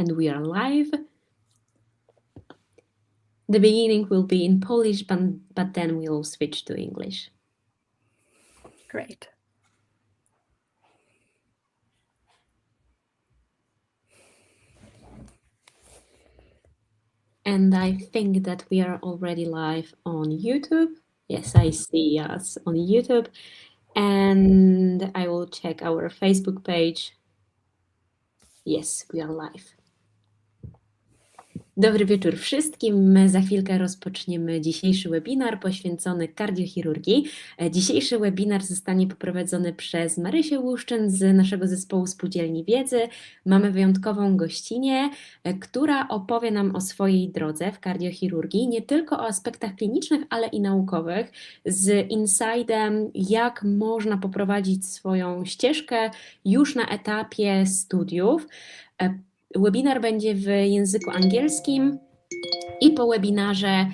and we are live. The beginning will be in Polish, but then we'll switch to English. Great. And I think that we are already live on YouTube. Yes, I see us on YouTube. And I will check our Facebook page. Yes, we are live. Dobry wieczór wszystkim. My za chwilkę rozpoczniemy dzisiejszy webinar poświęcony kardiochirurgii. Dzisiejszy webinar zostanie poprowadzony przez Marysię Łuszczyn z naszego zespołu Spółdzielni Wiedzy. Mamy wyjątkową gościnię, która opowie nam o swojej drodze w kardiochirurgii, nie tylko o aspektach klinicznych, ale i naukowych, z insightem, jak można poprowadzić swoją ścieżkę już na etapie studiów. Webinar będzie w języku angielskim i po webinarze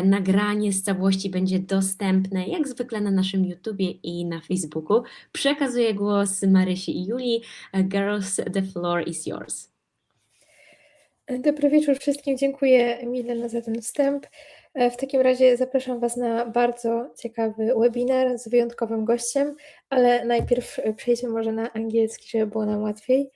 nagranie z całości będzie dostępne jak zwykle na naszym YouTubie i na Facebooku. Przekazuję głos Marysi i Julii. Girls, the floor is yours. Dobry wieczór wszystkim. Dziękuję Milena za ten wstęp. W takim razie zapraszam Was na bardzo ciekawy webinar z wyjątkowym gościem, ale najpierw przejdźmy może na angielski, żeby było nam łatwiej.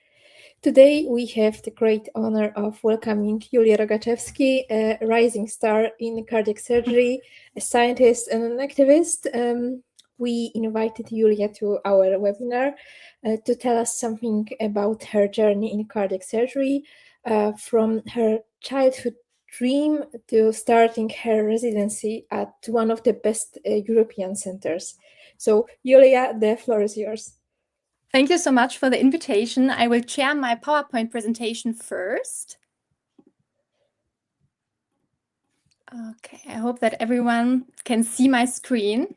Today we have the great honor of welcoming Julia Rogaczewski, a rising star in cardiac surgery, a scientist and an activist. We invited Julia to our webinar to tell us something about her journey in cardiac surgery, from her childhood dream to starting her residency at one of the best European centers. So, Julia, the floor is yours. Thank you so much for the invitation. I will share my PowerPoint presentation first. Okay, I hope that everyone can see my screen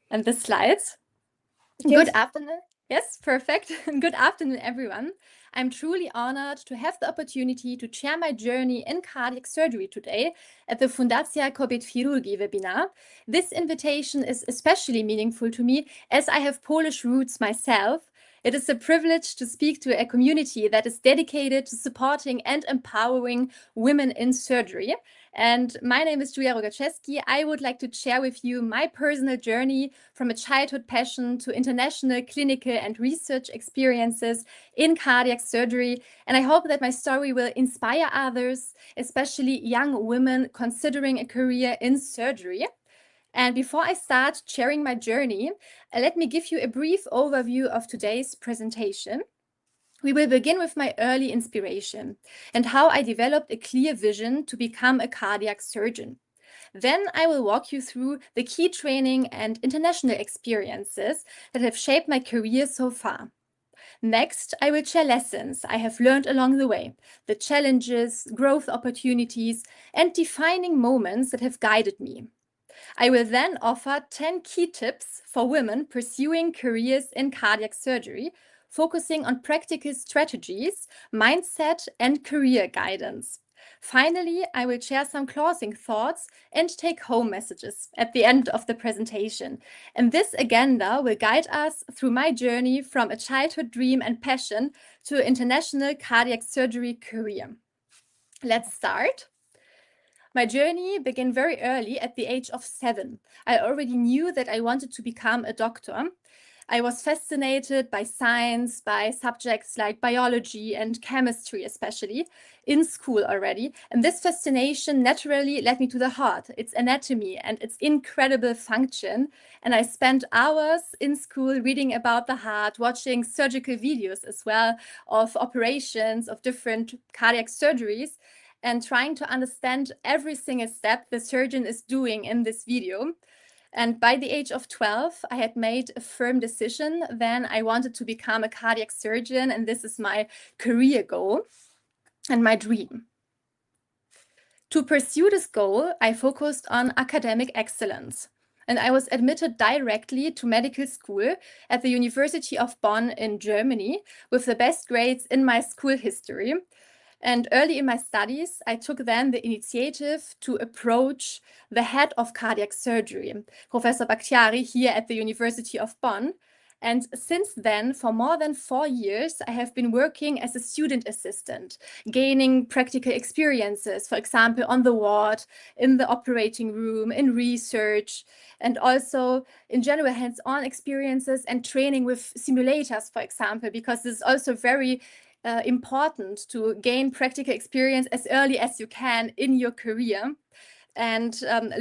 and the slides. Yes. Good afternoon. Yes, perfect. Good afternoon, everyone. I'm truly honored to have the opportunity to share my journey in cardiac surgery today at the Fundacja Kobiety webinar. This invitation is especially meaningful to me as I have Polish roots myself. It is a privilege to speak to a community that is dedicated to supporting and empowering women in surgery. And my name is Julia Rogaczewski. I would like to share with you my personal journey from a childhood passion to international clinical and research experiences in cardiac surgery. And I hope that my story will inspire others, especially young women considering a career in surgery. And before I start sharing my journey, let me give you a brief overview of today's presentation. We will begin with my early inspiration and how I developed a clear vision to become a cardiac surgeon. Then I will walk you through the key training and international experiences that have shaped my career so far. Next, I will share lessons I have learned along the way, the challenges, growth opportunities, and defining moments that have guided me. I will then offer 10 key tips for women pursuing careers in cardiac surgery, focusing on practical strategies, mindset, and career guidance. Finally, I will share some closing thoughts and take-home messages at the end of the presentation. And this agenda will guide us through my journey from a childhood dream and passion to an international cardiac surgery career. Let's start. My journey began very early at the age of 7. I already knew that I wanted to become a doctor. I was fascinated by science, by subjects like biology and chemistry, especially in school already. And this fascination naturally led me to the heart, its anatomy and its incredible function. And I spent hours in school reading about the heart, watching surgical videos as well of operations, of different cardiac surgeries, and trying to understand every single step the surgeon is doing in this video. And by the age of 12, I had made a firm decision. Then I wanted to become a cardiac surgeon, and this is my career goal and my dream. To pursue this goal, I focused on academic excellence. And I was admitted directly to medical school at the University of Bonn in Germany with the best grades in my school history. And early in my studies, I took then the initiative to approach the head of cardiac surgery, Professor Bakhtiari, here at the University of Bonn. And since then, for more than 4 years, I have been working as a student assistant, gaining practical experiences, for example, on the ward, in the operating room, in research, and also in general hands-on experiences and training with simulators, for example, because this is also very important to gain practical experience as early as you can in your career. And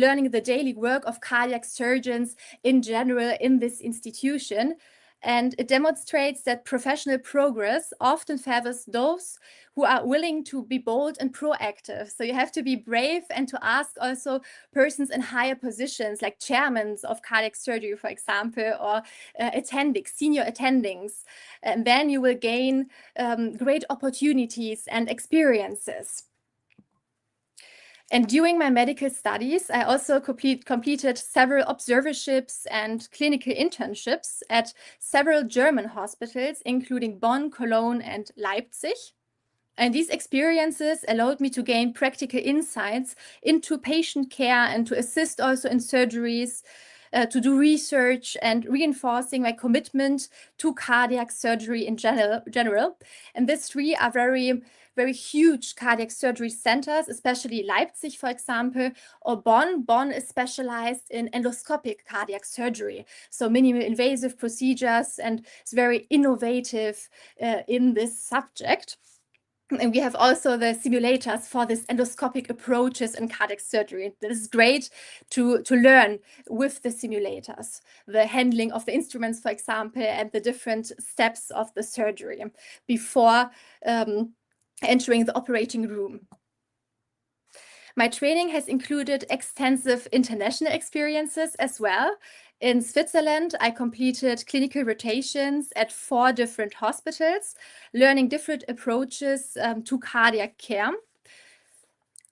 learning the daily work of cardiac surgeons in general in this institution. And it demonstrates that professional progress often favors those who are willing to be bold and proactive. So you have to be brave and to ask also persons in higher positions, like chairmen of cardiac surgery, for example, or senior attendings. And then you will gain great opportunities and experiences. And during my medical studies, I also completed several observerships and clinical internships at several German hospitals, including Bonn, Cologne, and Leipzig. And these experiences allowed me to gain practical insights into patient care and to assist also in surgeries, to do research and reinforcing my commitment to cardiac surgery in general. And these three are very huge cardiac surgery centers, especially Leipzig, for example, or Bonn. Bonn is specialized in endoscopic cardiac surgery, so minimal invasive procedures, and it's very innovative in this subject. And we have also the simulators for this endoscopic approaches in cardiac surgery. This is great to learn with the simulators, the handling of the instruments, for example, and the different steps of the surgery before entering the operating room. My training has included extensive international experiences as well. In Switzerland, I completed clinical rotations at 4 different hospitals, learning different approaches to cardiac care.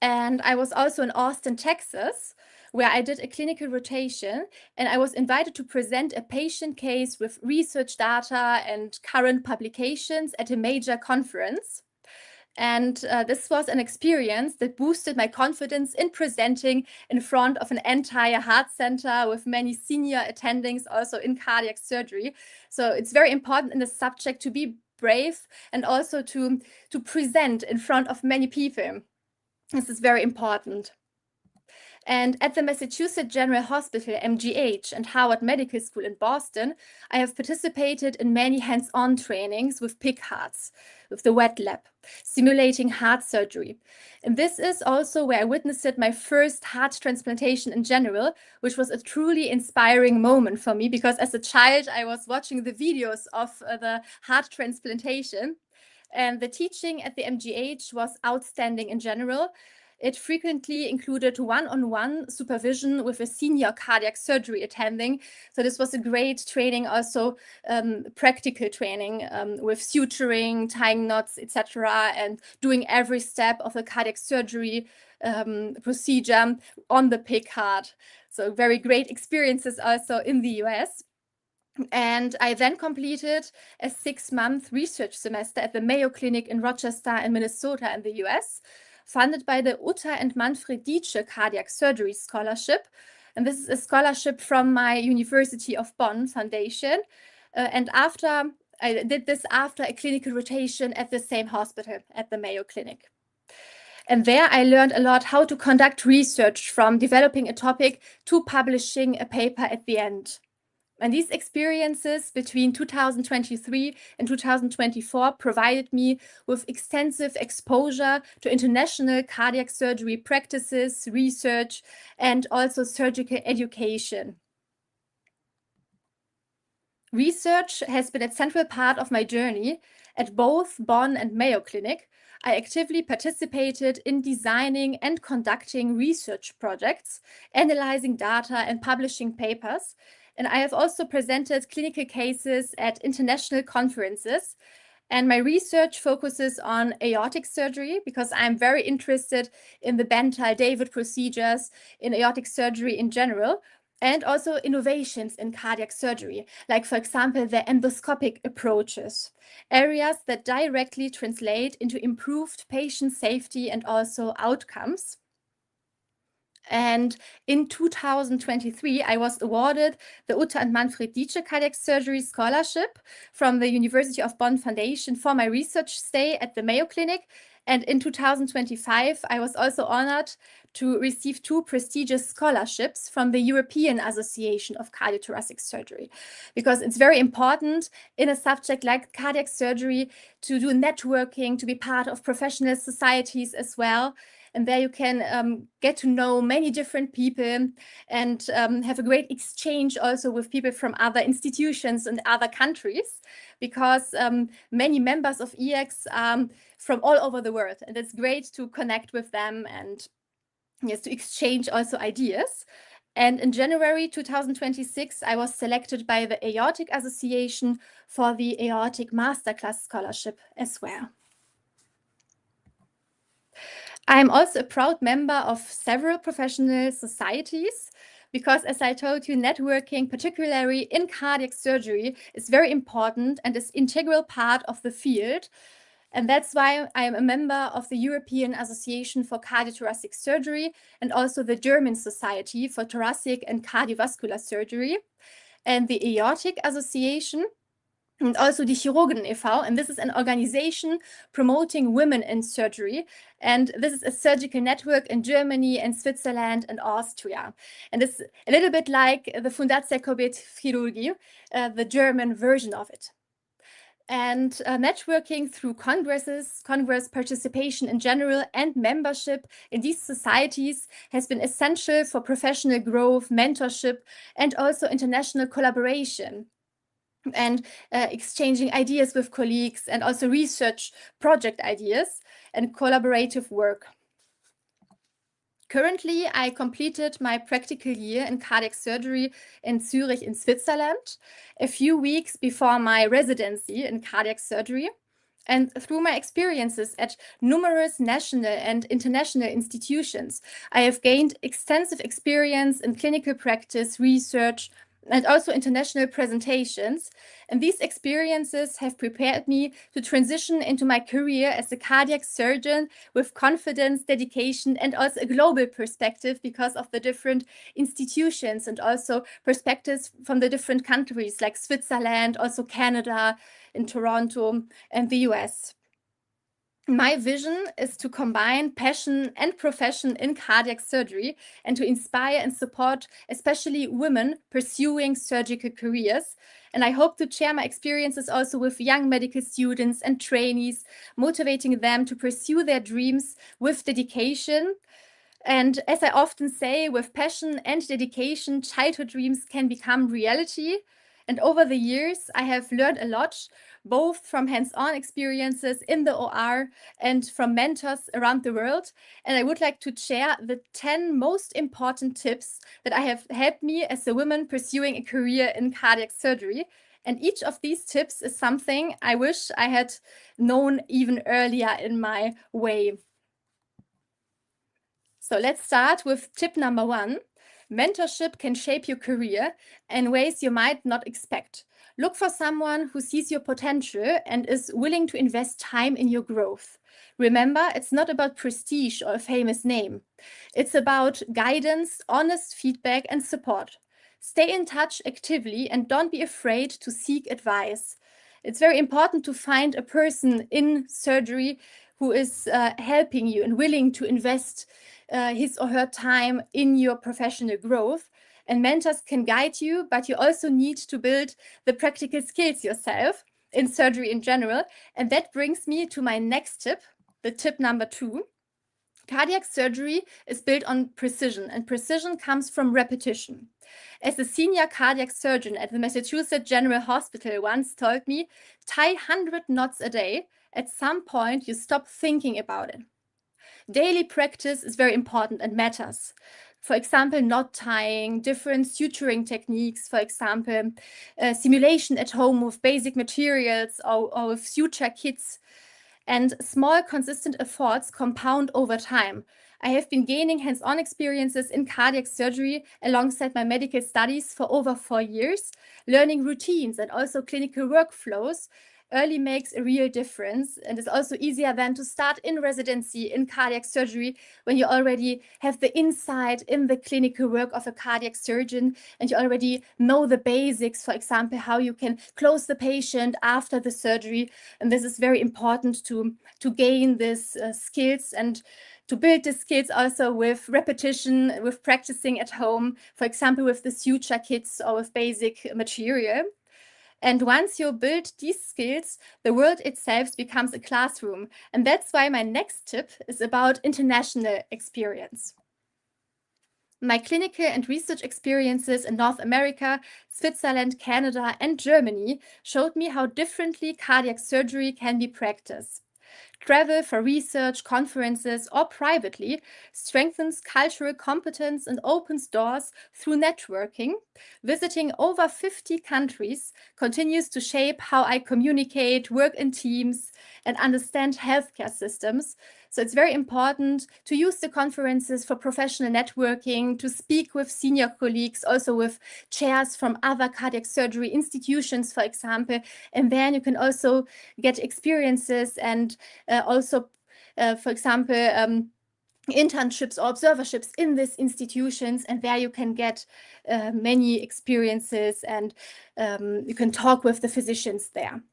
And I was also in Austin, Texas, where I did a clinical rotation, and I was invited to present a patient case with research data and current publications at a major conference. And this was an experience that boosted my confidence in presenting in front of an entire heart center with many senior attendings also in cardiac surgery. So it's very important in the subject to be brave and also to present in front of many people. This is very important. And at the Massachusetts General Hospital, MGH, and Harvard Medical School in Boston, I have participated in many hands-on trainings with pig hearts, with the wet lab, simulating heart surgery. And this is also where I witnessed my first heart transplantation in general, which was a truly inspiring moment for me, because as a child, I was watching the videos of the heart transplantation. And the teaching at the MGH was outstanding in general. It frequently included one-on-one supervision with a senior cardiac surgery attending. So this was a great training, also practical training with suturing, tying knots, etc., and doing every step of the cardiac surgery procedure on the pig heart. So very great experiences also in the US. And I then completed a 6-month research semester at the Mayo Clinic in Rochester in Minnesota in the US, funded by the Uta and Manfred Dietsche Cardiac Surgery Scholarship. And this is a scholarship from my University of Bonn Foundation. And I did this after a clinical rotation at the same hospital, at the Mayo Clinic. And there I learned a lot how to conduct research, from developing a topic to publishing a paper at the end. And these experiences between 2023 and 2024 provided me with extensive exposure to international cardiac surgery practices, research, and also surgical education. Research has been a central part of my journey. At both Bonn and Mayo Clinic, I actively participated in designing and conducting research projects, analyzing data, and publishing papers. And I have also presented clinical cases at international conferences. And my research focuses on aortic surgery, because I'm very interested in the Benthal-David procedures in aortic surgery in general, and also innovations in cardiac surgery, like, for example, the endoscopic approaches, areas that directly translate into improved patient safety and also outcomes. And in 2023, I was awarded the Uta and Manfred Dietsche Cardiac Surgery Scholarship from the University of Bonn Foundation for my research stay at the Mayo Clinic. And in 2025, I was also honored to receive 2 prestigious scholarships from the European Association of Cardiothoracic Surgery, because it's very important in a subject like cardiac surgery to do networking, to be part of professional societies as well. And there you can get to know many different people and have a great exchange also with people from other institutions and other countries, because many members of EX are from all over the world. And it's great to connect with them and yes, to exchange also ideas. And in January 2026, I was selected by the Aortic Association for the Aortic Masterclass Scholarship as well. I'm also a proud member of several professional societies because, as I told you, networking, particularly in cardiac surgery, is very important and is an integral part of the field. And that's why I am a member of the European Association for Cardiothoracic Surgery and also the German Society for Thoracic and Cardiovascular Surgery and the Aortic Association and also the Chirurgen e.V. And this is an organization promoting women in surgery. And this is a surgical network in Germany and Switzerland and Austria. And it's a little bit like the Fundacja Kobiety, the German version of it. And networking through congresses, congress participation in general, and membership in these societies has been essential for professional growth, mentorship, and also international collaboration. And exchanging ideas with colleagues and also research project ideas and collaborative work. Currently, I completed my practical year in cardiac surgery in Zurich in Switzerland, a few weeks before my residency in cardiac surgery. And through my experiences at numerous national and international institutions, I have gained extensive experience in clinical practice, research, and also international presentations. And these experiences have prepared me to transition into my career as a cardiac surgeon with confidence, dedication, and also a global perspective because of the different institutions and also perspectives from the different countries like Switzerland, also Canada, in Toronto, and the US. My vision is to combine passion and profession in cardiac surgery and to inspire and support especially women pursuing surgical careers. And I hope to share my experiences also with young medical students and trainees, motivating them to pursue their dreams with dedication. And as I often say, with passion and dedication, childhood dreams can become reality. And over the years, I have learned a lot, both from hands-on experiences in the OR and from mentors around the world. And I would like to share the 10 most important tips that I have helped me as a woman pursuing a career in cardiac surgery. And each of these tips is something I wish I had known even earlier in my way. So let's start with tip number 1. Mentorship can shape your career in ways you might not expect. Look for someone who sees your potential and is willing to invest time in your growth. Remember, it's not about prestige or a famous name. It's about guidance, honest feedback, and support. Stay in touch actively and don't be afraid to seek advice. It's very important to find a person in surgery who is helping you and willing to invest his or her time in your professional growth. And mentors can guide you, but you also need to build the practical skills yourself in surgery in general. And that brings me to my next tip, the tip number 2. Cardiac surgery is built on precision, and precision comes from repetition. As a senior cardiac surgeon at the Massachusetts General Hospital once told me, tie 100 knots a day. At some point, you stop thinking about it. Daily practice is very important and matters. For example, knot tying, different suturing techniques, for example, simulation at home with basic materials or with suture kits. And small, consistent efforts compound over time. I have been gaining hands-on experiences in cardiac surgery alongside my medical studies for over 4 years, learning routines and also clinical workflows. early makes a real difference, and it's also easier than to start in residency in cardiac surgery when you already have the insight in the clinical work of a cardiac surgeon and you already know the basics, for example, how you can close the patient after the surgery. And this is very important to gain these skills and to build the skills also with repetition, with practicing at home, for example, with the suture kits or with basic material. And once you build these skills, the world itself becomes a classroom. And that's why my next tip is about international experience. My clinical and research experiences in North America, Switzerland, Canada, and Germany showed me how differently cardiac surgery can be practiced. Travel for research, conferences, or privately strengthens cultural competence and opens doors through networking. Visiting over 50 countries continues to shape how I communicate, work in teams, and understand healthcare systems. So it's very important to use the conferences for professional networking, to speak with senior colleagues, also with chairs from other cardiac surgery institutions, for example. And then you can also get experiences and also, for example, internships or observerships in these institutions, and there you can get many experiences and you can talk with the physicians there.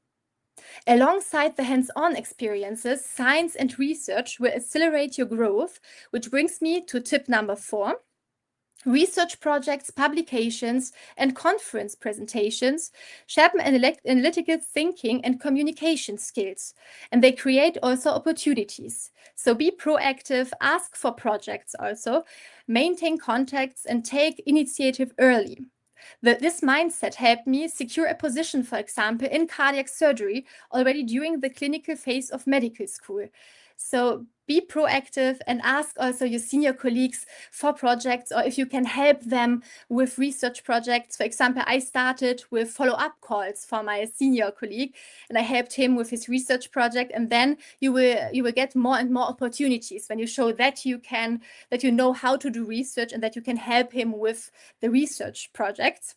Alongside the hands-on experiences, science and research will accelerate your growth, which brings me to tip number 4. Research projects, publications, and conference presentations sharpen analytical thinking and communication skills, and they create also opportunities. So be proactive, ask for projects also, maintain contacts, and take initiative early. This mindset helped me secure a position, for example, in cardiac surgery already during the clinical phase of medical school. So be proactive and ask also your senior colleagues for projects, or if you can help them with research projects. For example, I started with follow-up calls for my senior colleague, and I helped him with his research project. And then you will get more and more opportunities when you show that you know how to do research and that you can help him with the research projects.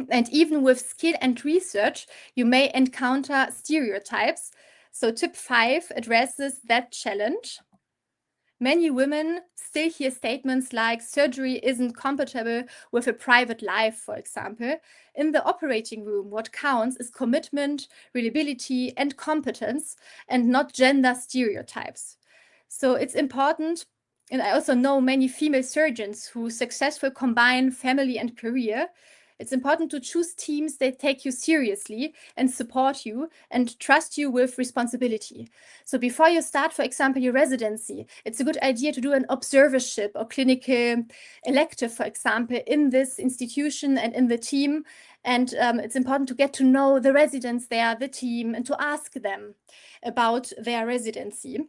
And even with skill and research, you may encounter stereotypes. So tip 5 addresses that challenge. Many women still hear statements like surgery isn't compatible with a private life, for example. In the operating room, what counts is commitment, reliability, and competence, and not gender stereotypes. So it's important, and I also know many female surgeons who successfully combine family and career. It's important to choose teams that take you seriously and support you and trust you with responsibility. So before you start, for example, your residency, it's a good idea to do an observership or clinical elective, for example, in this institution and in the team. And it's important to get to know the residents there, the team, and to ask them about their residency.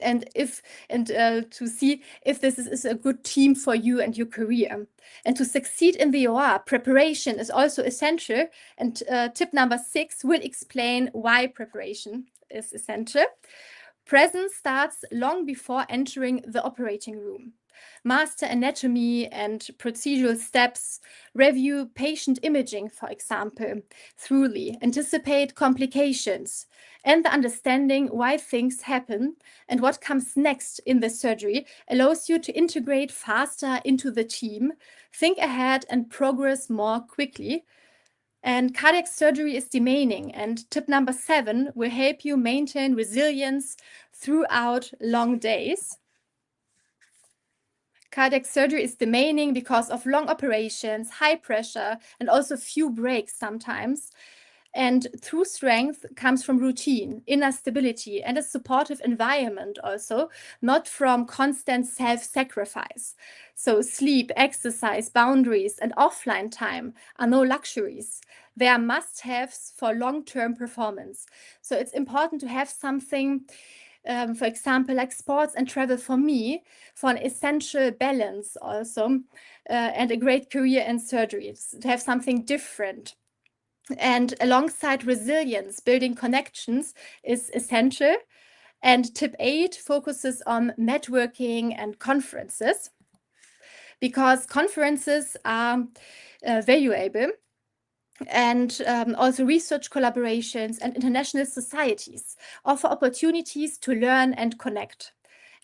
And to see if this is a good team for you and your career. And to succeed in the OR, preparation is also essential. And tip number 6 will explain why preparation is essential. Presence starts long before entering the operating room. Master anatomy and procedural steps, review patient imaging, for example, thoroughly, anticipate complications, and the understanding why things happen and what comes next in the surgery allows you to integrate faster into the team, think ahead, and progress more quickly. And cardiac surgery is demanding, and tip number 7 will help you maintain resilience throughout long days. Cardiac surgery is demanding because of long operations, high pressure, and also few breaks sometimes. And true strength comes from routine, inner stability, and a supportive environment also, not from constant self-sacrifice. So sleep, exercise, boundaries, and offline time are no luxuries. They are must-haves for long-term performance. So it's important to have something, for example, like sports and travel for me, for an essential balance also, and a great career in surgery, to have something different. And alongside resilience, building connections is essential. And tip 8 focuses on networking and conferences, because conferences are valuable. and also research collaborations and international societies offer opportunities to learn and connect.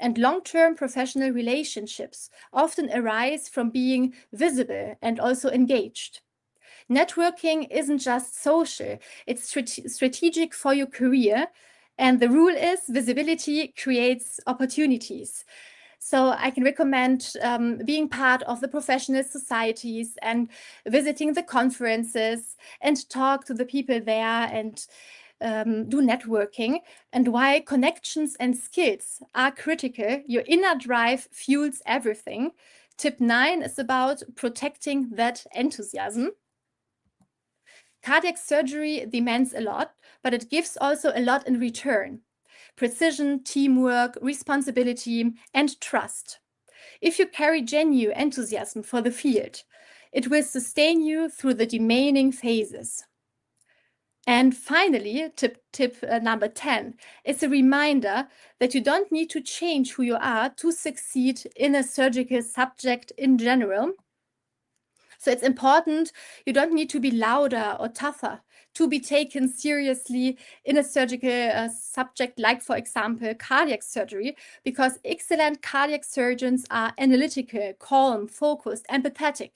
And long-term professional relationships often arise from being visible and also engaged. Networking isn't just social, it's strategic for your career. And the rule is visibility creates opportunities. So I can recommend being part of the professional societies and visiting the conferences and talk to the people there and do networking. And why connections and skills are critical, your inner drive fuels everything. Tip 9 is about protecting that enthusiasm. Cardiac surgery demands a lot, but it gives also a lot in return. Precision, teamwork, responsibility, and trust. If you carry genuine enthusiasm for the field, it will sustain you through the demanding phases. And finally, tip number 10 is a reminder that you don't need to change who you are to succeed in a surgical subject in general. So it's important, you don't need to be louder or tougher to be taken seriously in a surgical subject, like, for example, cardiac surgery, because excellent cardiac surgeons are analytical, calm, focused, empathetic,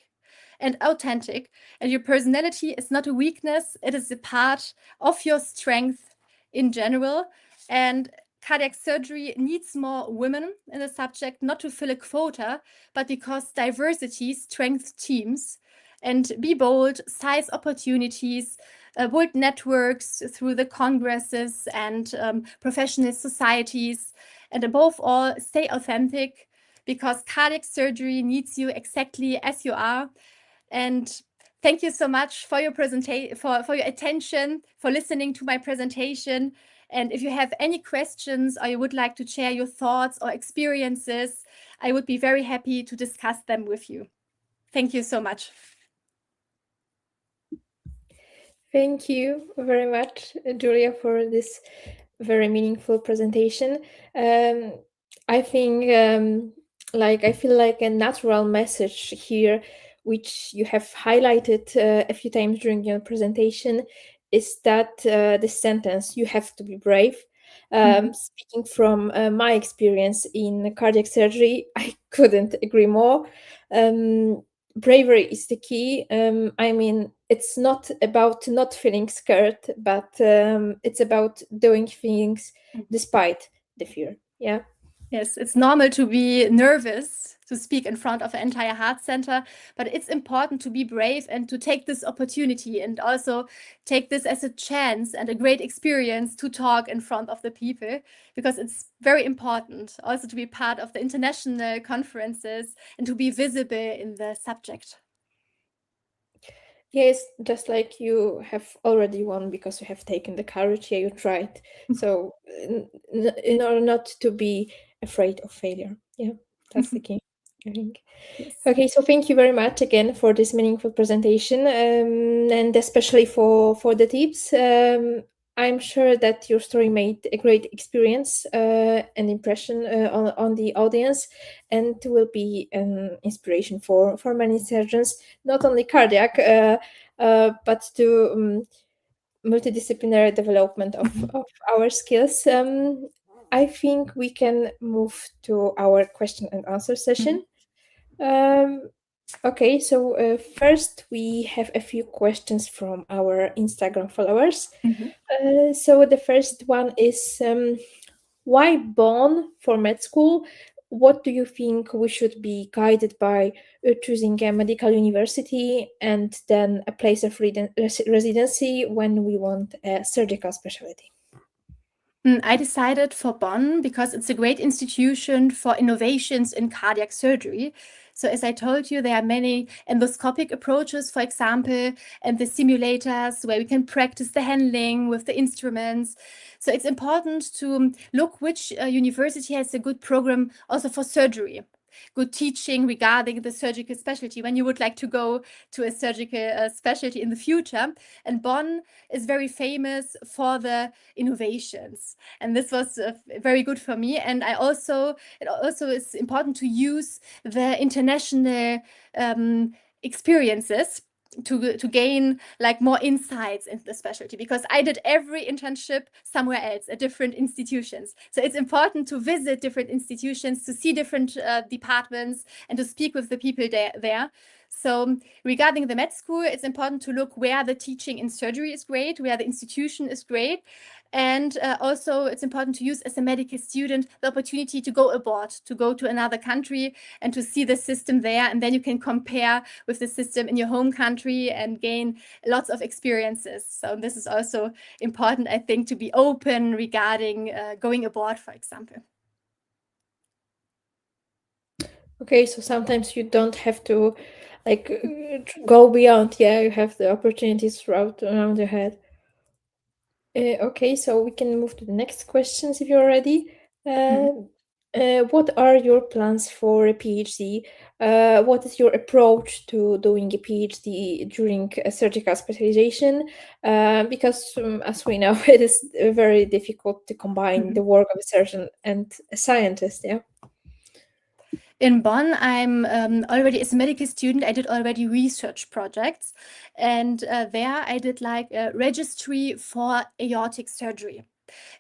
and authentic. And your personality is not a weakness, it is a part of your strength in general. And cardiac surgery needs more women in the subject, not to fill a quota, but because diversity strengthens teams. And be bold, seize opportunities, build networks through the congresses and professional societies. And above all, stay authentic, because cardiac surgery needs you exactly as you are. And thank you so much for your presentation, for your attention, for listening to my presentation. And if you have any questions or you would like to share your thoughts or experiences, I would be very happy to discuss them with you. Thank you so much. Thank you very much, Julia, for this very meaningful presentation. I think, I feel like a natural message here, which you have highlighted a few times during your presentation, is that the sentence, "you have to be brave." Speaking from my experience in cardiac surgery, I couldn't agree more. Bravery is the key. I mean, it's not about not feeling scared, but it's about doing things despite the fear. Yeah. Yes, it's normal to be nervous to speak in front of an entire heart center, but it's important to be brave and to take this opportunity and also take this as a chance and a great experience to talk in front of the people, because it's very important also to be part of the international conferences and to be visible in the subject. Yes, just like you have already won because you have taken the courage. Yeah, you tried. So in order not to be afraid of failure. Yeah, that's the key, I think. Yes. Okay, so thank you very much again for this meaningful presentation, and especially for the tips. I'm sure that your story made a great experience and impression on the audience, and will be an inspiration for many surgeons, not only cardiac, but to multidisciplinary development of our skills. I think we can move to our question and answer session. Okay, so first we have a few questions from our Instagram followers. So the first one is, why Bonn for med school? What do you think we should be guided by choosing a medical university and then a place of residency when we want a surgical specialty? I decided for Bonn because it's a great institution for innovations in cardiac surgery. So as I told you, there are many endoscopic approaches, for example, and the simulators where we can practice the handling with the instruments. So it's important to look which university has a good program also for surgery, good teaching regarding the surgical specialty when you would like to go to a surgical specialty in the future. And Bonn is very famous for the innovations. And this was very good for me. And it also is important to use the international experiences to gain like more insights into the specialty, because I did every internship somewhere else at different institutions. So it's important to visit different institutions, to see different departments, and to speak with the people there. So regarding the med school, it's important to look where the teaching in surgery is great, where the institution is great. And also it's important to use as a medical student the opportunity to go abroad, to go to another country and to see the system there. And then you can compare with the system in your home country and gain lots of experiences. So this is also important, I think, to be open regarding going abroad, for example. Okay, so sometimes you don't have to go beyond. Yeah, you have the opportunities throughout around your head. Okay, so we can move to the next questions if you're ready. What are your plans for a PhD? What is your approach to doing a PhD during a surgical specialization? Because as we know, it is very difficult to combine the work of a surgeon and a scientist. Yeah. In Bonn, I'm already, as a medical student, I did already research projects. And there I did like a registry for aortic surgery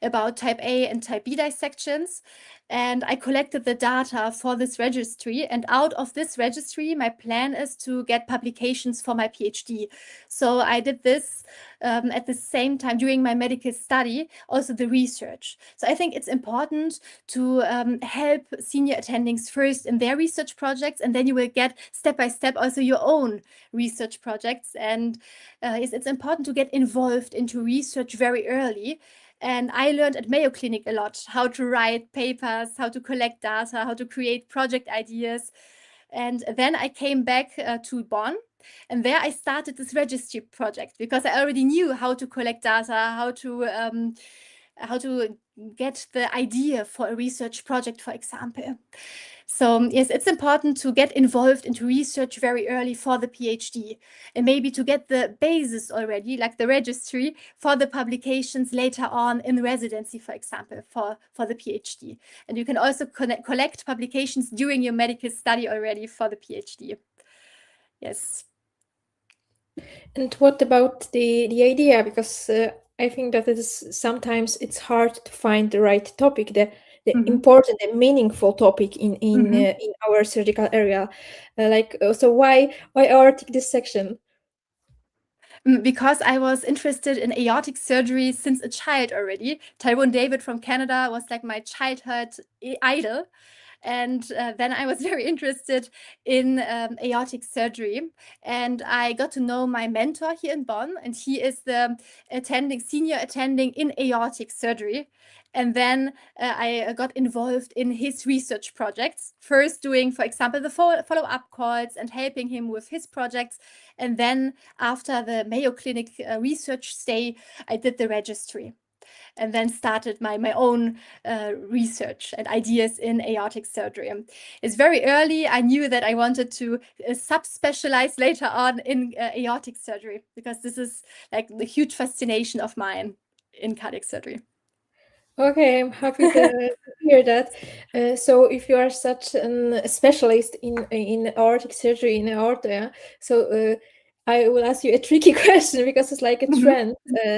about type A and type B dissections. And I collected the data for this registry. And out of this registry, my plan is to get publications for my PhD. So I did this at the same time during my medical study, also the research. So I think it's important to help senior attendings first in their research projects, and then you will get step by step also your own research projects. And it's important to get involved into research very early. And I learned at Mayo Clinic a lot, how to write papers, how to collect data, how to create project ideas. And then I came back to Bonn, and there I started this registry project because I already knew how to collect data, how to get the idea for a research project, for example. So yes, it's important to get involved into research very early for the PhD, and maybe to get the basis already, like the registry, for the publications later on in residency, for example, for the PhD. And you can also collect publications during your medical study already for the PhD. Yes. And what about the idea? Because I think that it is sometimes it's hard to find the right topic, the important and meaningful topic in our surgical area. So why aortic dissection? Because I was interested in aortic surgery since a child already. Tyrone David from Canada was like my childhood idol. And then I was very interested in aortic surgery. And I got to know my mentor here in Bonn, and he is the senior attending in aortic surgery. And then I got involved in his research projects, first doing, for example, the follow-up calls and helping him with his projects. And then after the Mayo Clinic research stay, I did the registry, and then started my own research and ideas in aortic surgery. It's very early. I knew that I wanted to subspecialize later on in aortic surgery, because this is like the huge fascination of mine in cardiac surgery. Okay, I'm happy to hear that. So if you are such a specialist in aortic surgery, in aorta, so I will ask you a tricky question, because it's like a trend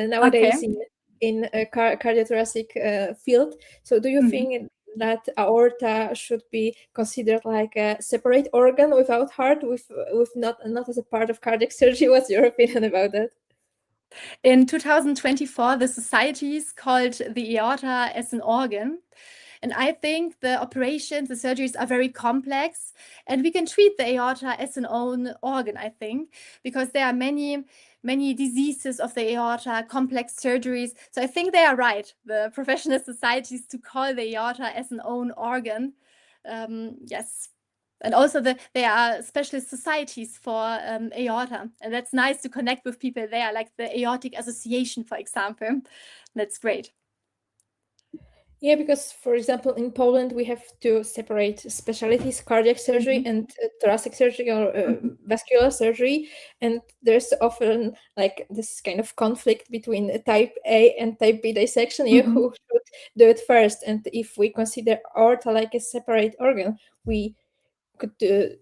nowadays in a cardiothoracic field. So do you think that aorta should be considered like a separate organ without heart, with not as a part of cardiac surgery? What's your opinion about that? In 2024, the societies called the aorta as an organ. And I think the operations, the surgeries are very complex, and we can treat the aorta as an own organ, I think, because there are many diseases of the aorta, complex surgeries. So I think they are right, the professional societies, to call the aorta as an own organ. Yes. And also there are specialist societies for aorta, and that's nice to connect with people there, like the Aortic Association, for example. That's great. Yeah, because for example, in Poland, we have to separate specialties, cardiac surgery and thoracic surgery, or vascular surgery. And there's often like this kind of conflict between type A and type B dissection. Who should do it first? And if we consider aorta like a separate organ, we could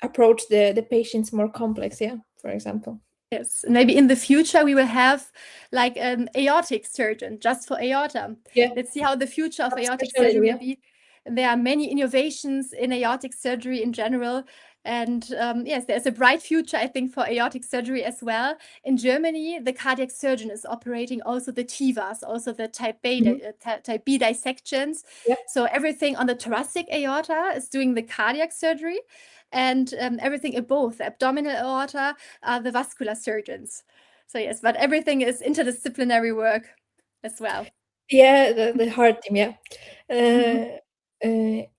approach the patients more complex. Yeah. for example. Yes, maybe in the future we will have like an aortic surgeon just for aorta. Yeah. Let's see how the future of aortic Especially, surgery yeah. will be. There are many innovations in aortic surgery in general. And yes, there's a bright future, I think, for aortic surgery as well. In Germany, the cardiac surgeon is operating also the TIVAs, also the type B dissections. Yeah. So everything on the thoracic aorta is doing the cardiac surgery. And everything above the abdominal aorta are the vascular surgeons. So yes, but everything is interdisciplinary work as well. Yeah, the heart team, yeah.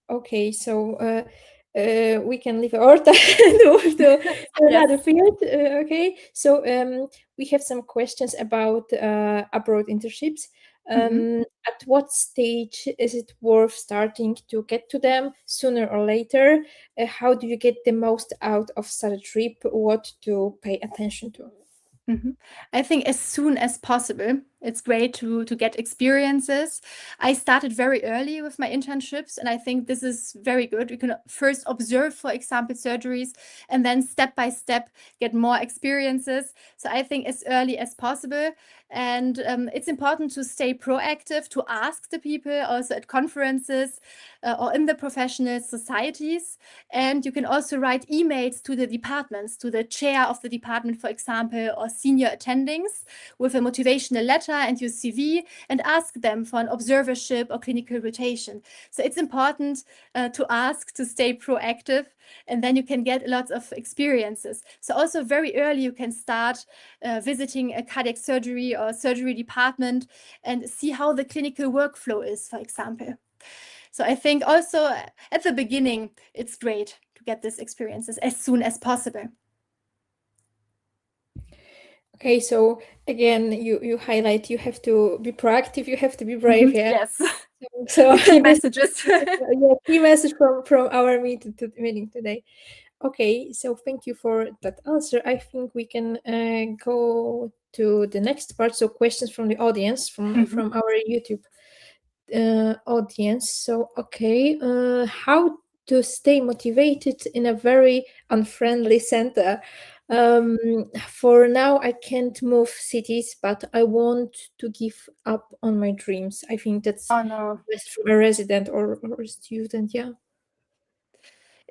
Okay, so we can leave aorta and move to another field. Okay, so we have some questions about abroad internships. At what stage is it worth starting to get to them, sooner or later? How do you get the most out of such a trip? What to pay attention to? I think as soon as possible. It's great to get experiences. I started very early with my internships, and I think this is very good. You can first observe, for example, surgeries, and then step by step get more experiences. So I think as early as possible. And it's important to stay proactive, to ask the people also at conferences or in the professional societies. And you can also write emails to the departments, to the chair of the department, for example, or senior attendings with a motivational letter and your CV, and ask them for an observership or clinical rotation. So it's important to ask, to stay proactive, and then you can get lots of experiences. So also very early you can start visiting a cardiac surgery or surgery department and see how the clinical workflow is, for example. So I think also at the beginning, it's great to get these experiences as soon as possible. Okay, so again, you highlight you have to be proactive, you have to be brave. Yeah. Yes. So key messages. Yeah, key message from our meeting today. Okay, so thank you for that answer. I think we can go to the next part. So questions from the audience, from our YouTube audience. So okay, how to stay motivated in a very unfriendly center? For now, I can't move cities, but I want to give up on my dreams. I think that's best for a resident or a student. Yeah.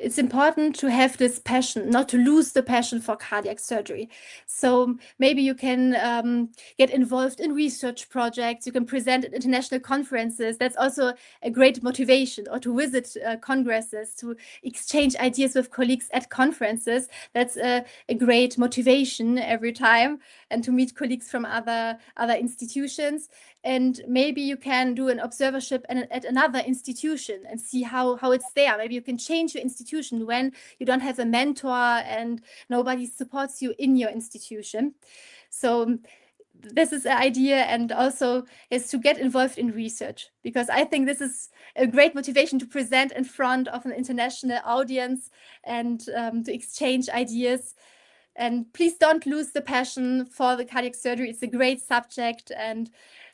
It's important to have this passion, not to lose the passion for cardiac surgery. So maybe you can get involved in research projects, you can present at international conferences. That's also a great motivation, or to visit congresses, to exchange ideas with colleagues at conferences. That's a great motivation every time, and to meet colleagues from other institutions. And maybe you can do an observership at another institution and see how it's there. Maybe you can change your institution when you don't have a mentor and nobody supports you in your institution. So this is an idea, and also is to get involved in research, because I think this is a great motivation to present in front of an international audience and to exchange ideas. And please don't lose the passion for the cardiac surgery. It's a great subject, and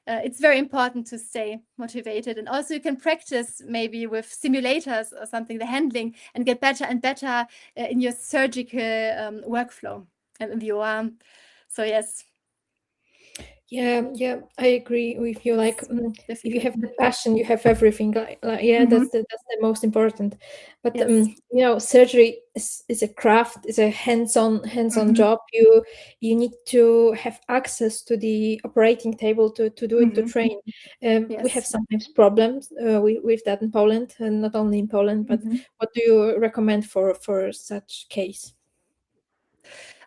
it's very important to stay motivated. And also you can practice maybe with simulators or something, the handling, and get better and better in your surgical workflow and in the OR. So yes. Yeah, I agree with you. Like, if you have the passion, you have everything. Like that's the most important. But yes. Surgery is a craft, is a hands-on job. You need to have access to the operating table to do it, to train. We have sometimes problems with that in Poland, and not only in Poland. But what do you recommend for such case?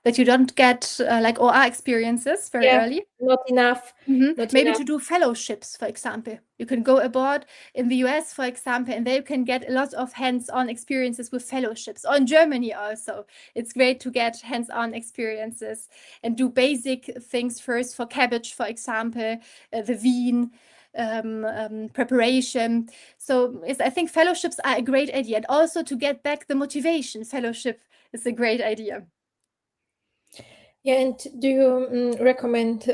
That you don't get like OR experiences very early. Not enough. Maybe to do fellowships, for example. You can go abroad in the US, for example, and there you can get a lot of hands-on experiences with fellowships. Or in Germany also. It's great to get hands-on experiences and do basic things first for CABG, for example, the vein preparation. So yes, I think fellowships are a great idea. And also to get back the motivation, fellowship is a great idea. Yeah, and do you recommend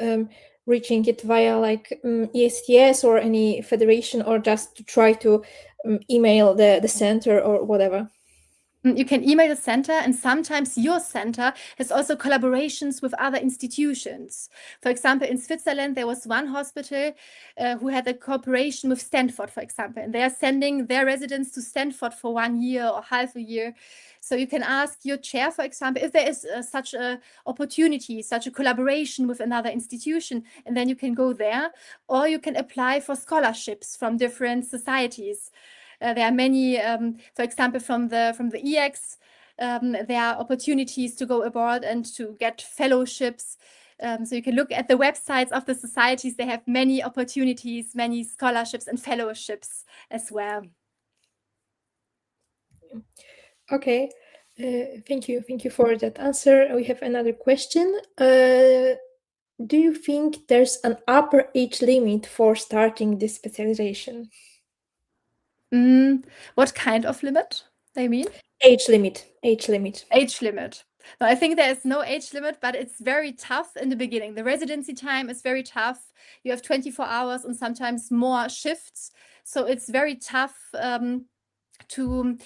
reaching it via like ESTS or any federation, or just to try to email the center or whatever? You can email the center, and sometimes your center has also collaborations with other institutions. For example, in Switzerland, there was one hospital who had a cooperation with Stanford, for example, and they are sending their residents to Stanford for 1 year or half a year. So you can ask your chair, for example, if there is such an opportunity, such a collaboration with another institution, and then you can go there, or you can apply for scholarships from different societies. There are many, for example, from the EX, there are opportunities to go abroad and to get fellowships. So you can look at the websites of the societies. They have many opportunities, many scholarships and fellowships as well. Okay, thank you for that answer. We have another question. Do you think there's an upper age limit for starting this specialization? What kind of limit they mean? Age limit. Age limit. No, I think there is no age limit, but it's very tough in the beginning. The residency time is very tough. You have 24 hours and sometimes more shifts. So it's very tough to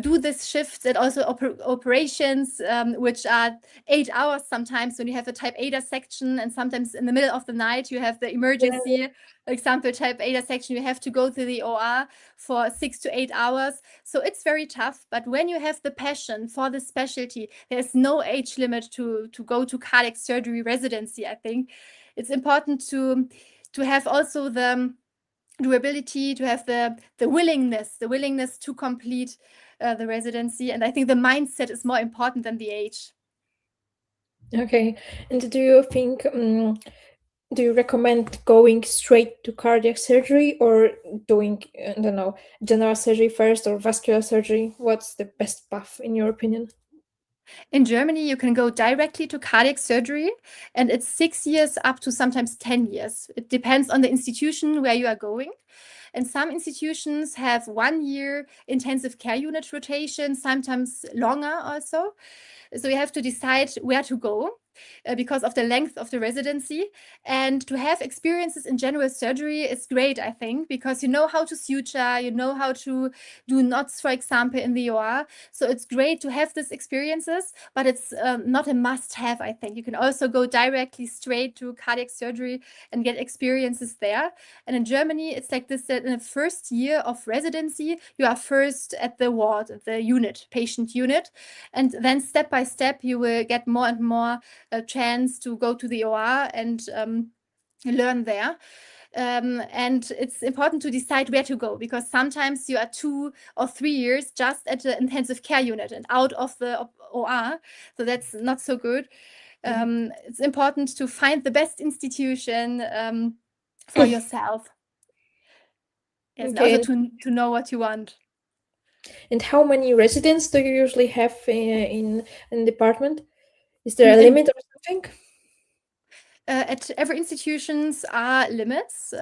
do this shifts and also operations, which are 8 hours sometimes when you have a type A dissection, and sometimes in the middle of the night you have the emergency. For example, type A dissection, you have to go to the OR for 6 to 8 hours. So it's very tough. But when you have the passion for the specialty, there's no age limit to go to cardiac surgery residency. I think it's important to have also the ability, to have the willingness to complete the residency. And I think the mindset is more important than the age. Okay. And do you think, do you recommend going straight to cardiac surgery or doing, I don't know, general surgery first or vascular surgery? What's the best path in your opinion? In Germany, you can go directly to cardiac surgery, and it's 6 years up to sometimes 10 years. It depends on the institution where you are going. And some institutions have 1 year intensive care unit rotation, sometimes longer also. So you have to decide where to go because of the length of the residency. And to have experiences in general surgery is great, I think, because you know how to suture, you know how to do knots, for example, in the OR. So it's great to have these experiences, but it's not a must-have, I think. You can also go directly straight to cardiac surgery and get experiences there. And in Germany, it's like this, that in the first year of residency, you are first at the ward, at the unit, patient unit. And then step by step, you will get more and more a chance to go to the OR and learn there. And it's important to decide where to go, because sometimes you are 2 or 3 years just at the intensive care unit and out of the OR. So that's not so good. It's important to find the best institution for yourself. Yes, and Okay. also to know what you want. And how many residents do you usually have in department? Is there a limit or something? At every institutions are limits.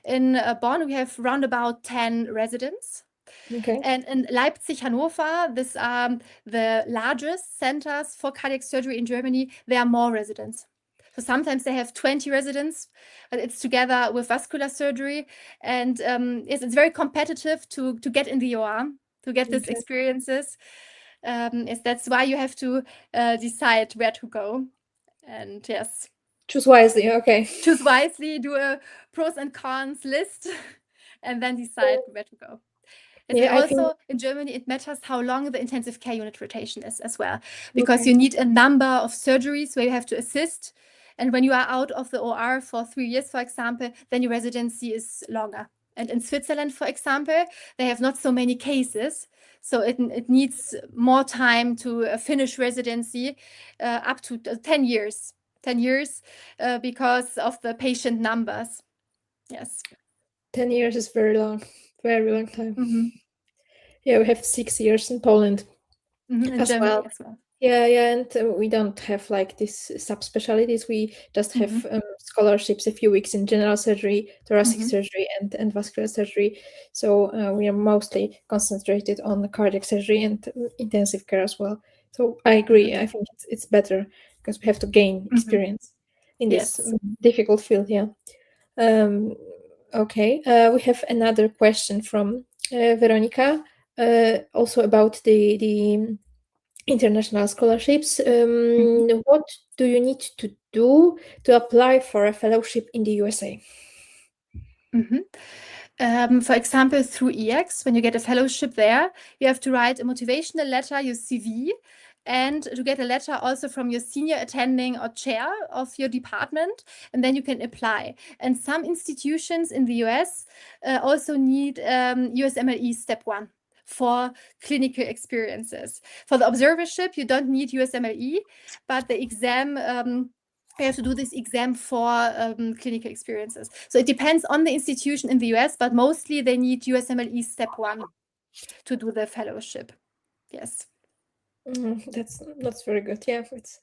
In Bonn, we have around about 10 residents. Okay. And in Leipzig, Hannover, these are the largest centers for cardiac surgery in Germany. There are more residents. So sometimes they have 20 residents, but it's together with vascular surgery. And yes, it's very competitive to get in the OR, to get these experiences. Yes, that's why you have to decide where to go. And yes. Choose wisely, okay. Choose wisely, do a pros and cons list, and then decide where to go. And Yeah, also in Germany, it matters how long the intensive care unit rotation is as well, because you need a number of surgeries where you have to assist. And when you are out of the OR for 3 years, for example, then your residency is longer. And in Switzerland, for example, they have not so many cases. So it needs more time to finish residency, up to 10 years. 10 years because of the patient numbers. Yes. 10 years is very long time. Mm-hmm. Yeah, we have 6 years in Poland In as Germany well. As well. Yeah, and we don't have like these subspecialties. We just have scholarships, a few weeks in general surgery, thoracic surgery, and vascular surgery. So we are mostly concentrated on the cardiac surgery and intensive care as well. So I agree. I think it's better because we have to gain experience in this difficult field. Yeah. Okay. We have another question from Veronica. also about the international scholarships. What do you need to do to apply for a fellowship in the USA? For example, through EX, when you get a fellowship there, you have to write a motivational letter, your CV, and to get a letter also from your senior attending or chair of your department, and then you can apply. And some institutions in the US also need USMLE Step 1 for clinical experiences. For the observership, you don't need USMLE, but the exam, you have to do this exam for clinical experiences. So it depends on the institution in the US, but mostly they need USMLE Step 1 to do the fellowship. Yes. That's very good. Yeah, it's.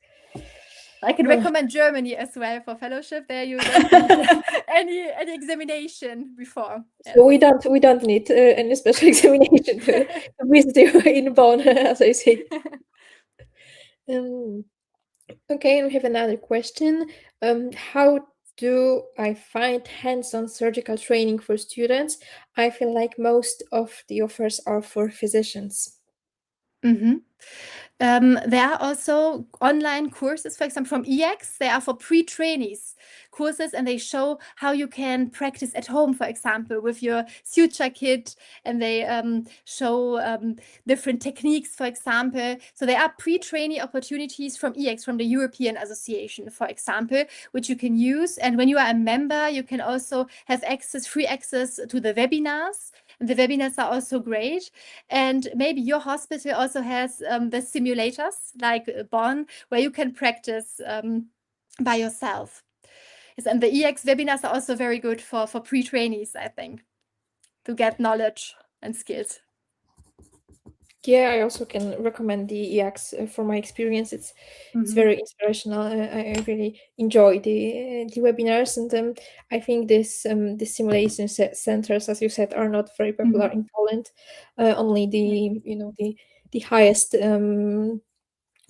I can recommend Germany as well for fellowship. There you don't need any examination before. Yes. So we don't need any special examination to visit you in Bonn, as I say. Okay, and we have another question. How do I find hands-on surgical training for students? I feel like most of the offers are for physicians. There are also online courses, for example, from EX. They are for pre-trainees courses, and they show how you can practice at home, for example, with your suture kit, and they show different techniques, for example. So there are pre-trainee opportunities from EX, from the European Association, for example, which you can use. And when you are a member, you can also have free access to the webinars. The webinars are also great. And maybe your hospital also has the simulators like Bonn, where you can practice by yourself. Yes, and the EX webinars are also very good for pre-trainees, I think, to get knowledge and skills. Yeah, I also can recommend the EX for my experience. It's very inspirational. I really enjoy the webinars, and I think this the simulation centers, as you said, are not very popular in Poland. Only the highest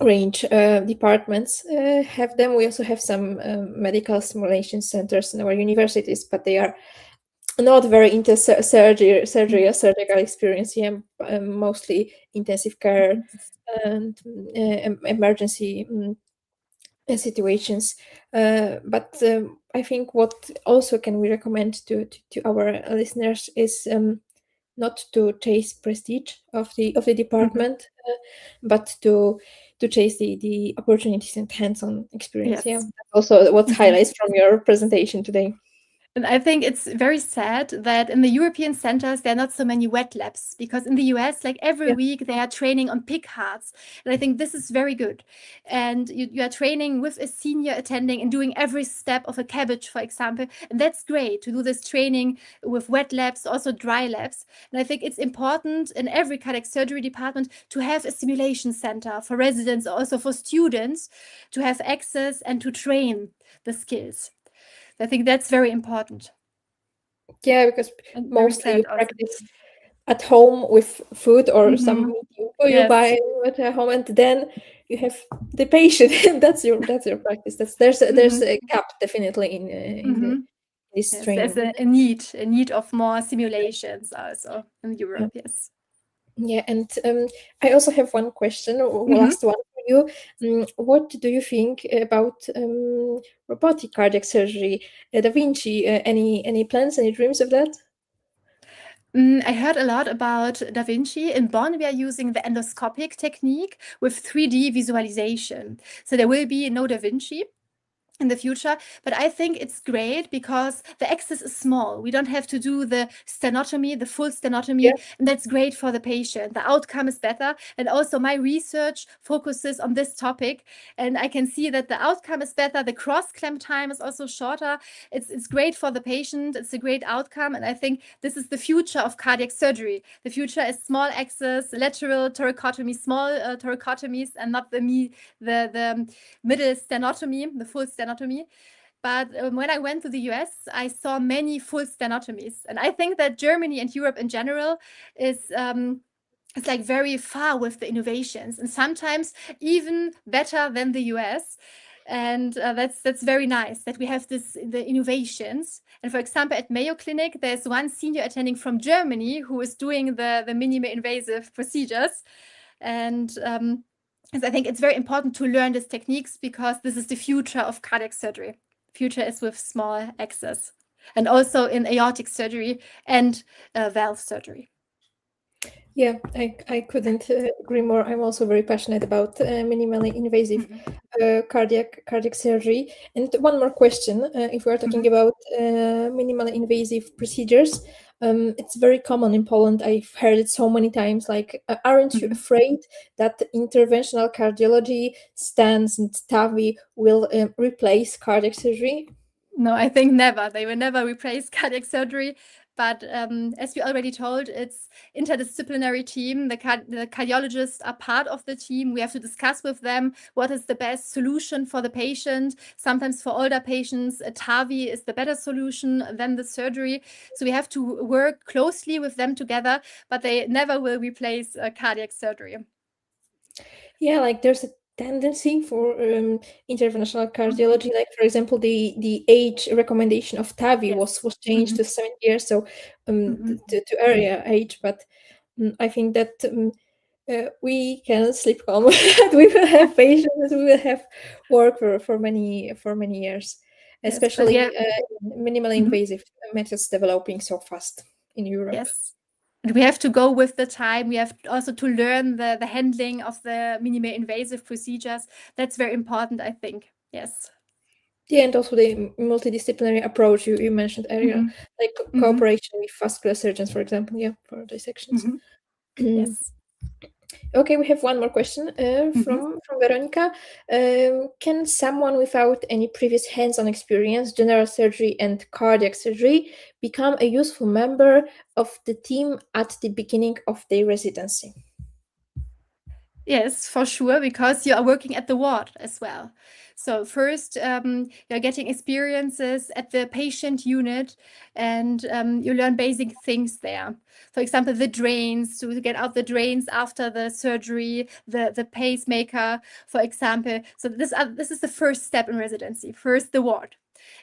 range departments have them. We also have some medical simulation centers in our universities, but they are not very into surgery or surgical experience. Yeah, mostly intensive care and emergency situations. But I think what also can we recommend to our listeners is not to chase prestige of the department, but to chase the opportunities and hands-on experience. Yes. Yeah, that's also what highlights from your presentation today. And I think it's very sad that in the European centers, there are not so many wet labs, because in the US, like every week, they are training on pig hearts. And I think this is very good. And you are training with a senior attending and doing every step of a cabbage, for example. And that's great to do this training with wet labs, also dry labs. And I think it's important in every cardiac surgery department to have a simulation center for residents, also for students, to have access and to train the skills. I think that's very important. Yeah, because mostly you practice at home with food or some you buy at home, and then you have the patient. That's your practice. There's a gap definitely in this training. There's a need of more simulations also in Europe. Yes. Yeah, and I also have one question, last one for you. What do you think about robotic cardiac surgery, Da Vinci? Any plans, any dreams of that? I heard a lot about Da Vinci. In Bonn, we are using the endoscopic technique with 3D visualization. So there will be no Da Vinci in the future, but I think it's great because the access is small. We don't have to do the stenotomy, the full stenotomy, and that's great for the patient. The outcome is better, and also my research focuses on this topic, and I can see that the outcome is better. The cross-clamp time is also shorter. It's great for the patient. It's a great outcome, and I think this is the future of cardiac surgery. The future is small access, lateral thoracotomy, small thoracotomies, and not the middle stenotomy, the full stenotomy. But when I went to the US, I saw many full stenotomies. And I think that Germany and Europe in general is it's like very far with the innovations, and sometimes even better than the US. And that's very nice that we have the innovations. And for example, at Mayo Clinic, there's one senior attending from Germany who is doing the minimally invasive procedures. And I think it's very important to learn these techniques because this is the future of cardiac surgery. Future is with small access, and also in aortic surgery and valve surgery. Yeah, I couldn't agree more. I'm also very passionate about minimally invasive cardiac surgery. And one more question, if we're talking about minimally invasive procedures, it's very common in Poland. I've heard it so many times, like, aren't you afraid that interventional cardiology, stents and TAVI will replace cardiac surgery? No, I think never. They will never replace cardiac surgery. But as we already told, it's interdisciplinary team. The cardiologists are part of the team. We have to discuss with them what is the best solution for the patient. Sometimes for older patients, a TAVI is the better solution than the surgery. So we have to work closely with them together, but they never will replace cardiac surgery. Yeah, like there's a tendency for interventional cardiology, like for example, the age recommendation of TAVI was changed to 7 years, so to area age. But I think that we can sleep calm. We will have patience. We will have work for many years, especially minimally invasive methods developing so fast in Europe. Yes. And we have to go with the time. We have also to learn the handling of the minimally invasive procedures. That's very important, I think. Yes. Yeah, and also the multidisciplinary approach you mentioned earlier, like cooperation with vascular surgeons, for example, for dissections. Yes. Okay, we have one more question from Veronica. Can someone without any previous hands-on experience, general surgery and cardiac surgery, become a useful member of the team at the beginning of their residency? Yes, for sure, because you are working at the ward as well. So first, you're getting experiences at the patient unit, and you learn basic things there. For example, the drains, to get out the drains after the surgery, the pacemaker, for example. So this is the first step in residency, first the ward.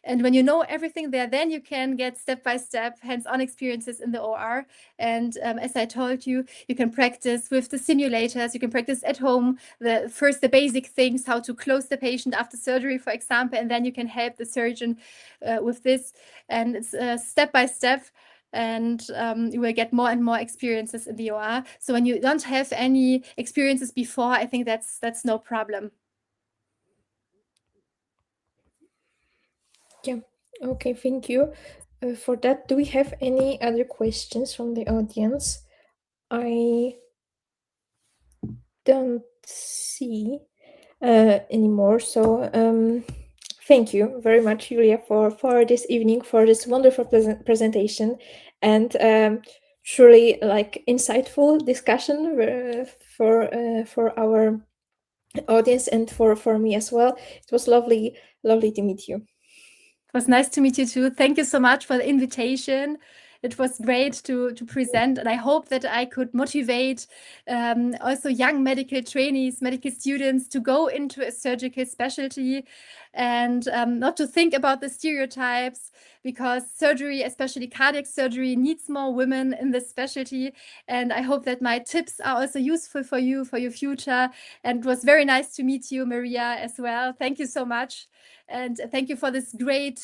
And when you know everything there, then you can get step-by-step hands-on experiences in the OR. And as I told you, you can practice with the simulators, you can practice at home, the basic things, how to close the patient after surgery, for example, and then you can help the surgeon with this. And it's step-by-step. And you will get more and more experiences in the OR. So when you don't have any experiences before, I think that's no problem. Yeah. Okay, thank you for that. Do we have any other questions from the audience? I don't see anymore. So thank you very much, Julia, for this evening, for this wonderful presentation, and truly like insightful discussion for our audience and for me as well. It was lovely to meet you. It was nice to meet you too. Thank you so much for the invitation. It was great to present, and I hope that I could motivate also young medical trainees, medical students to go into a surgical specialty and not to think about the stereotypes, because surgery, especially cardiac surgery, needs more women in this specialty. And I hope that my tips are also useful for you, for your future. And it was very nice to meet you, Maria, as well. Thank you so much. And thank you for this great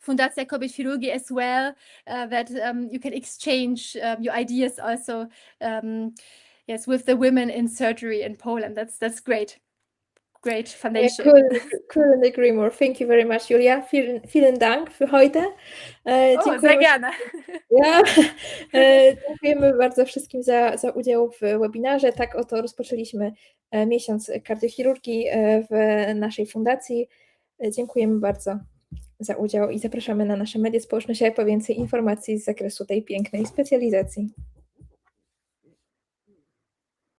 Fundacja Kobiety as well, that you can exchange your ideas also, yes, with the women in surgery in Poland. That's great. Great foundation. Yeah, couldn't agree more. Thank you very much, Julia. Vielen Dank für heute. Sehr gerne. Ja, dziękujemy bardzo wszystkim za udział w webinarze. Tak oto rozpoczęliśmy miesiąc kardiochirurgii w naszej fundacji. Dziękujemy bardzo za udział i zapraszamy na nasze media społecznościowe po więcej informacji z zakresu tej pięknej specjalizacji.